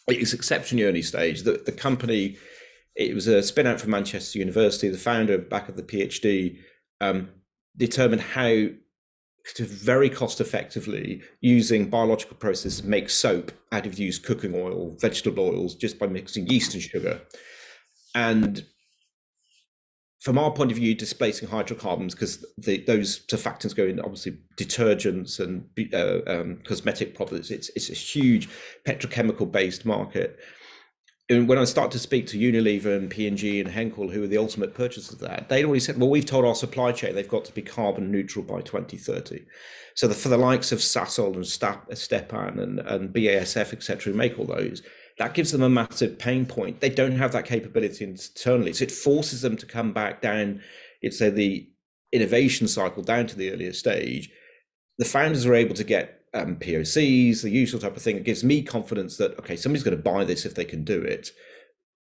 It's exceptionally early stage. The company, it was a spin out from Manchester University. The founder, back of the PhD, determined how to very cost effectively, using biological processes, make soap out of used cooking oil, vegetable oils, just by mixing yeast and sugar. And from our point of view, displacing hydrocarbons, because those surfactants go in, obviously, detergents and cosmetic products. It's a huge petrochemical-based market. And when I start to speak to Unilever and P&G and Henkel, who are the ultimate purchasers of that, they'd already said, well, we've told our supply chain they've got to be carbon neutral by 2030. So for the likes of Sasol and Stepan and BASF, et cetera, who make all those, that gives them a massive pain point. They don't have that capability internally. So it forces them to come back down, it's the innovation cycle down to the earlier stage. The founders are able to get POCs, the usual type of thing. It gives me confidence that, okay, somebody's going to buy this if they can do it.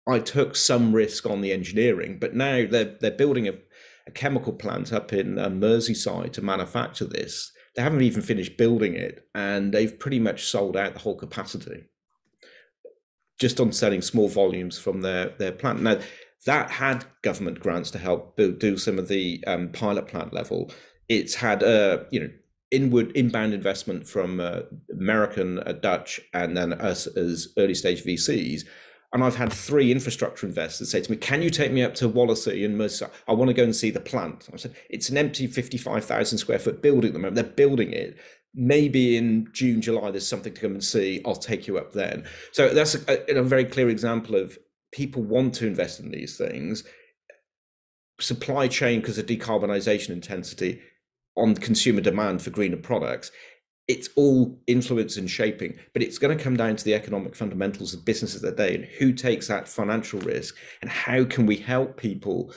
I took some risk on the engineering, but now they're building a chemical plant up in Merseyside to manufacture this. They haven't even finished building it, and they've pretty much sold out the whole capacity just on selling small volumes from their plant. Now, that had government grants to help do some of the pilot plant level. It's had inbound investment from American, Dutch, and then us as early stage VCs. And I've had 3 infrastructure investors say to me, can you take me up to Wallasey and Merseyside? I want to go and see the plant. I said, it's an empty 55,000 square foot building at the moment. They're building it. Maybe in June, July, there's something to come and see. I'll take you up then. So that's a very clear example of people want to invest in these things. Supply chain, because of decarbonisation intensity, on consumer demand for greener products, it's all influence and shaping, but it's going to come down to the economic fundamentals of businesses today and who takes that financial risk and how can we help people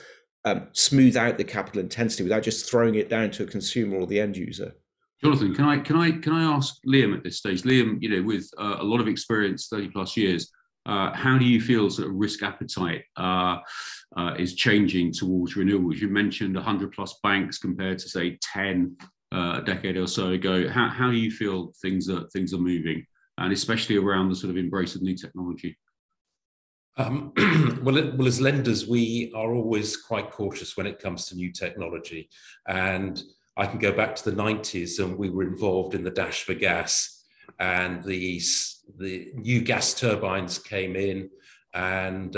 smooth out the capital intensity without just throwing it down to a consumer or the end user. Jonathan, can I ask Liam at this stage? Liam, with a lot of experience, 30+ years, how do you feel sort of risk appetite is changing towards renewables? You mentioned 100+ banks compared to, say, 10 a decade or so ago. How do you feel things are moving, and especially around the sort of embrace of new technology? Well, as lenders, we are always quite cautious when it comes to new technology. And I can go back to the 90s, and we were involved in the dash for gas, and the new gas turbines came in, and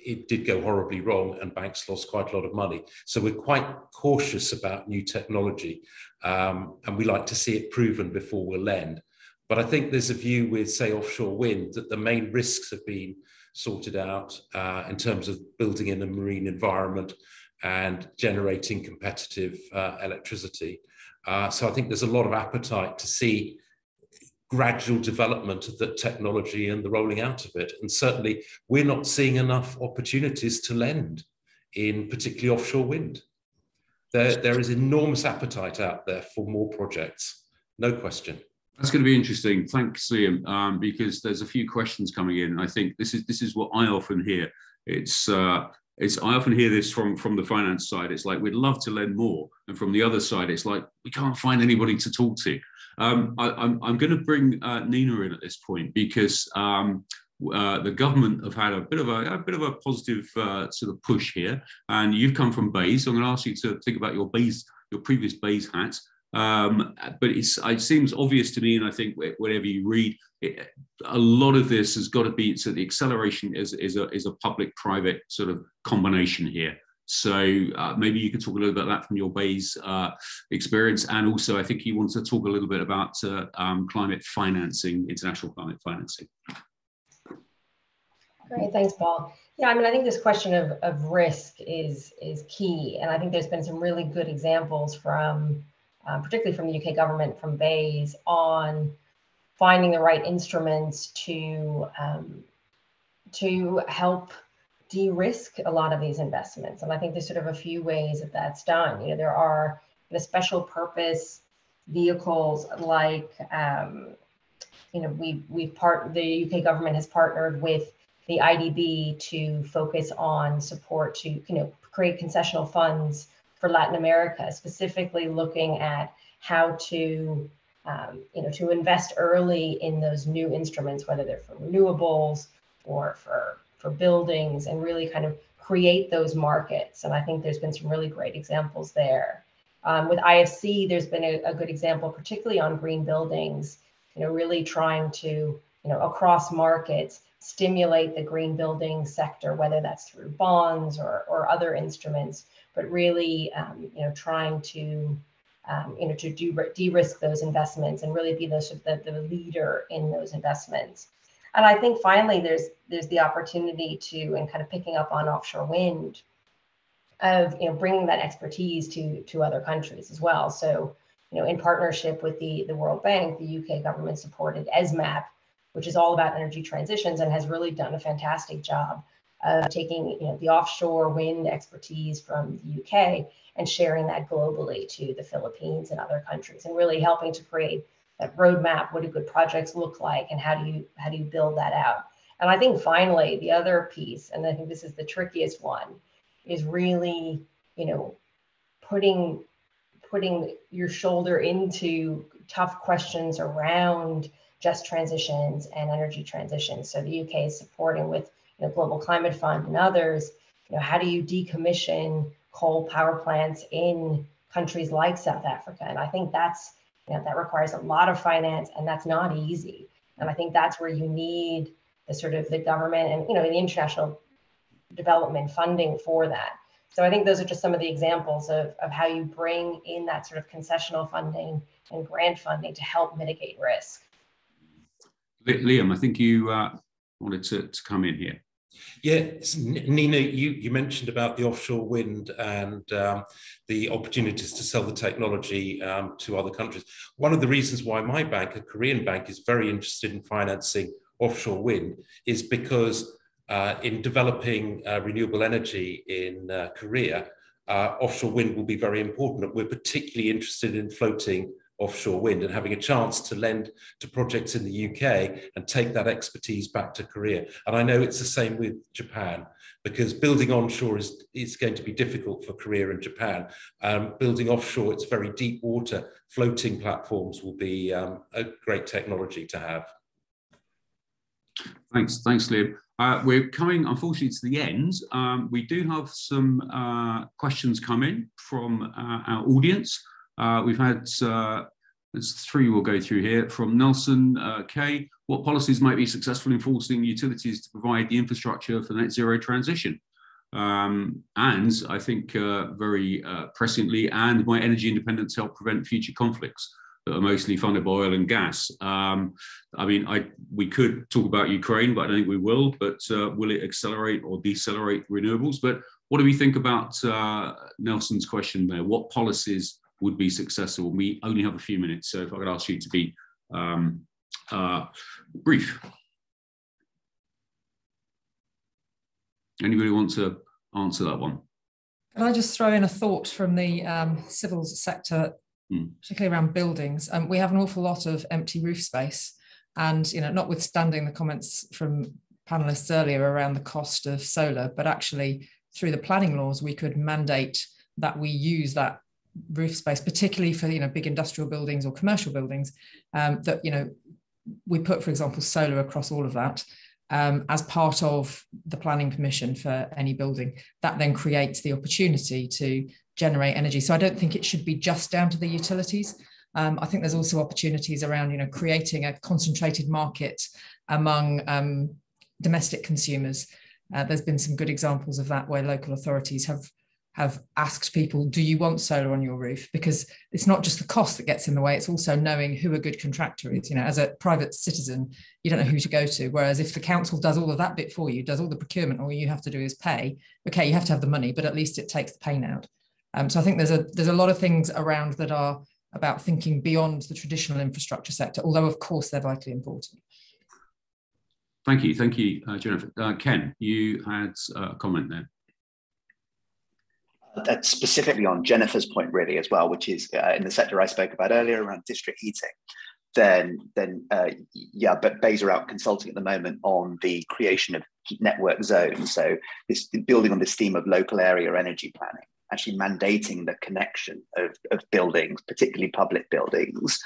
it did go horribly wrong and banks lost quite a lot of money. So we're quite cautious about new technology, and we like to see it proven before we'll lend. But I think there's a view with, say, offshore wind, that the main risks have been sorted out in terms of building in a marine environment and generating competitive electricity. So I think there's a lot of appetite to see gradual development of the technology and the rolling out of it. And certainly we're not seeing enough opportunities to lend in particularly offshore wind. There is enormous appetite out there for more projects, no question. That's going to be interesting. Thanks, Liam, because there's a few questions coming in. And I think this is what I often hear. I often hear this from the finance side. It's like, we'd love to lend more. And from the other side, it's like, we can't find anybody to talk to. I'm going to bring Nina in at this point, because the government have had a bit of a positive sort of push here. And you've come from BEIS. So I'm going to ask you to think about your previous BEIS hat. But it seems obvious to me, and I think whenever you read it, a lot of this has got to be, so the acceleration is a public-private sort of combination here. So maybe you could talk a little bit about that from your BEIS experience, and also I think you want to talk a little bit about climate financing, international climate financing. Great, thanks, Paul. Yeah, I mean, I think this question of risk is key, and I think there's been some really good examples from particularly from the UK government, from BEIS, on finding the right instruments to help de-risk a lot of these investments. And I think there's sort of a few ways that that's done. You know, there are the special purpose vehicles like, you know, the UK government has partnered with the IDB to focus on support to, you know, create concessional funds for Latin America, specifically looking at how to, you know, to invest early in those new instruments, whether they're for renewables or for buildings, and really kind of create those markets. And I think there's been some really great examples there. With IFC, there's been a good example, particularly on green buildings, you know, really trying to, you know, across markets, stimulate the green building sector, whether that's through bonds or other instruments, but really, you know, trying to, you know, to de-risk those investments and really be the leader in those investments. And I think finally, there's the opportunity to, and kind of picking up on offshore wind, of, you know, bringing that expertise to other countries as well. So, you know, in partnership with the World Bank, the UK government supported ESMAP, which is all about energy transitions, and has really done a fantastic job of taking, you know, the offshore wind expertise from the UK and sharing that globally to the Philippines and other countries, and really helping to create that roadmap. What do good projects look like, and how do you build that out? And I think finally, the other piece, and I think this is the trickiest one, is really, you know, putting your shoulder into tough questions around just transitions and energy transitions. So the UK is supporting with, you know, Global Climate Fund and others, you know, how do you decommission coal power plants in countries like South Africa? And I think that's, you know, that requires a lot of finance, and that's not easy. And I think that's where you need the sort of the government and, you know, the international development funding for that. So I think those are just some of the examples of how you bring in that sort of concessional funding and grant funding to help mitigate risk. Liam, I think you wanted to come in here. Yes, Nina, you mentioned about the offshore wind and the opportunities to sell the technology to other countries. One of the reasons why my bank, a Korean bank, is very interested in financing offshore wind is because in developing renewable energy in Korea, offshore wind will be very important. We're particularly interested in floating offshore wind and having a chance to lend to projects in the UK and take that expertise back to Korea. And I know it's the same with Japan, because building onshore is going to be difficult for Korea and Japan. Building offshore, it's very deep water. Floating platforms will be a great technology to have. Thanks, Liam. We're coming, unfortunately, to the end. We do have some questions come in from our audience. We've had there's three we'll go through here. From Nelson K. what policies might be successful in forcing utilities to provide the infrastructure for the net zero transition. And I think very presciently, and my energy independence help prevent future conflicts that are mostly funded by oil and gas. I mean, we could talk about Ukraine, but I don't think we will. But will it accelerate or decelerate renewables? But what do we think about Nelson's question there? What policies would be successful? We only have a few minutes, so if I could ask you to be brief. Anybody want to answer that one? Can I just throw in a thought from the civil sector, particularly around buildings? We have an awful lot of empty roof space, and notwithstanding the comments from panelists earlier around the cost of solar, but actually through the planning laws, we could mandate that we use that roof space, particularly for big industrial buildings or commercial buildings, that we put, for example, solar across all of that. As part of the planning permission for any building, that then creates the opportunity to generate energy. So I don't think it should be just down to the utilities. I think there's also opportunities around, creating a concentrated market among domestic consumers. There's been some good examples of that where local authorities have asked people, do you want solar on your roof? Because it's not just the cost that gets in the way, it's also knowing who a good contractor is. As a private citizen, you don't know who to go to. Whereas if the council does all of that bit for you, does all the procurement, all you have to do is pay. Okay, you have to have the money, but at least it takes the pain out. So I think there's a lot of things around that are about thinking beyond the traditional infrastructure sector, although of course they're vitally important. Thank you, Jennifer. Ken, you had a comment there. That's specifically on Jennifer's point really as well, which is in the sector I spoke about earlier around district heating. But BEIS are out consulting at the moment on the creation of heat network zones. So this building on this theme of local area energy planning, actually mandating the connection of buildings, particularly public buildings,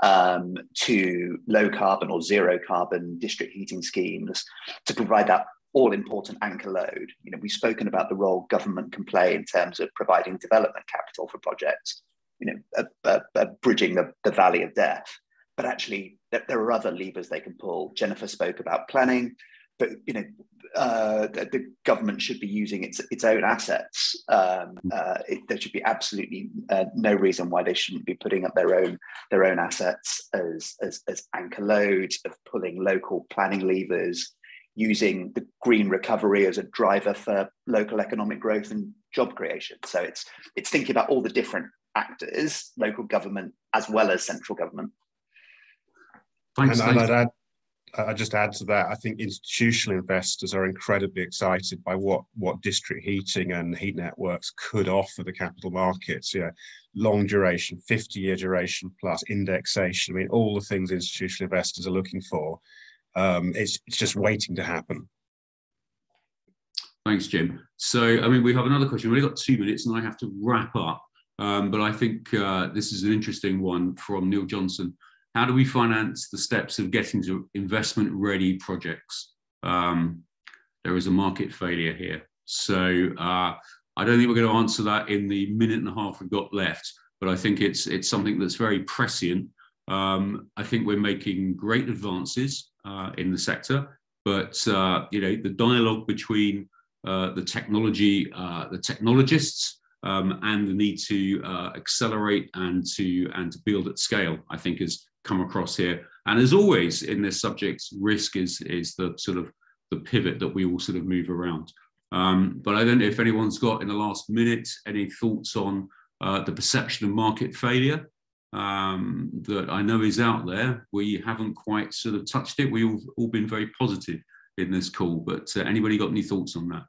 to low carbon or zero carbon district heating schemes to provide that all-important anchor load. We've spoken about the role government can play in terms of providing development capital for projects, bridging the valley of death. But actually, there are other levers they can pull. Jennifer spoke about planning, but the government should be using its own assets. There should be absolutely no reason why they shouldn't be putting up their own assets as anchor loads, of pulling local planning levers, using the green recovery as a driver for local economic growth and job creation. So it's thinking about all the different actors, local government as well as central government. Thanks. I'd just add to that, I think institutional investors are incredibly excited by what district heating and heat networks could offer the capital markets. Long duration, 50-year duration plus indexation. I mean, all the things institutional investors are looking for. It's just waiting to happen. Thanks, Jim. So, we have another question. We've only got 2 minutes and I have to wrap up. But I think this is an interesting one from Neil Johnson. How do we finance the steps of getting to investment-ready projects? There is a market failure here. So I don't think we're going to answer that in the minute and a half we've got left, but I think it's something that's very prescient. I think we're making great advances in the sector, but the dialogue between the technologists and the need to accelerate and to build at scale, I think, has come across here. And as always in this subject, risk is the sort of the pivot that we all sort of move around. But I don't know if anyone's got in the last minute any thoughts on the perception of market failure that I know is out there. We haven't quite sort of touched it. We've all been very positive in this call, but anybody got any thoughts on that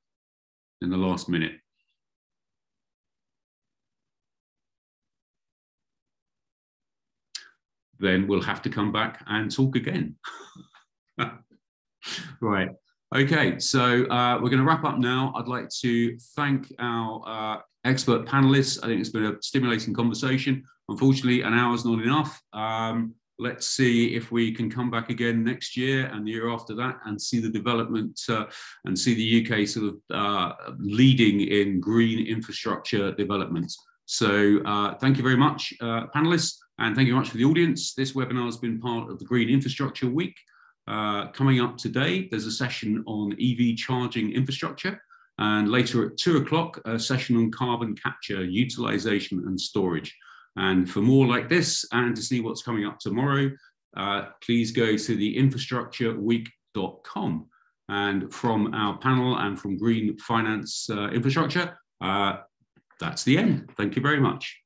in the last minute? Then we'll have to come back and talk again. Right. Okay, so we're going to wrap up now. I'd like to thank our expert panelists. I think it's been a stimulating conversation. Unfortunately, an hour's not enough. Let's see if we can come back again next year and the year after that and see the development and see the UK sort of leading in green infrastructure development. So thank you very much, panelists, and thank you very much for the audience. This webinar has been part of the Green Infrastructure Week. coming up today, there's a session on EV charging infrastructure, and later at 2 o'clock, a session on carbon capture, utilization and storage. And for more like this, and to see what's coming up tomorrow, please go to the infrastructureweek.com. And from our panel and from Green Finance Infrastructure, that's the end. Thank you very much.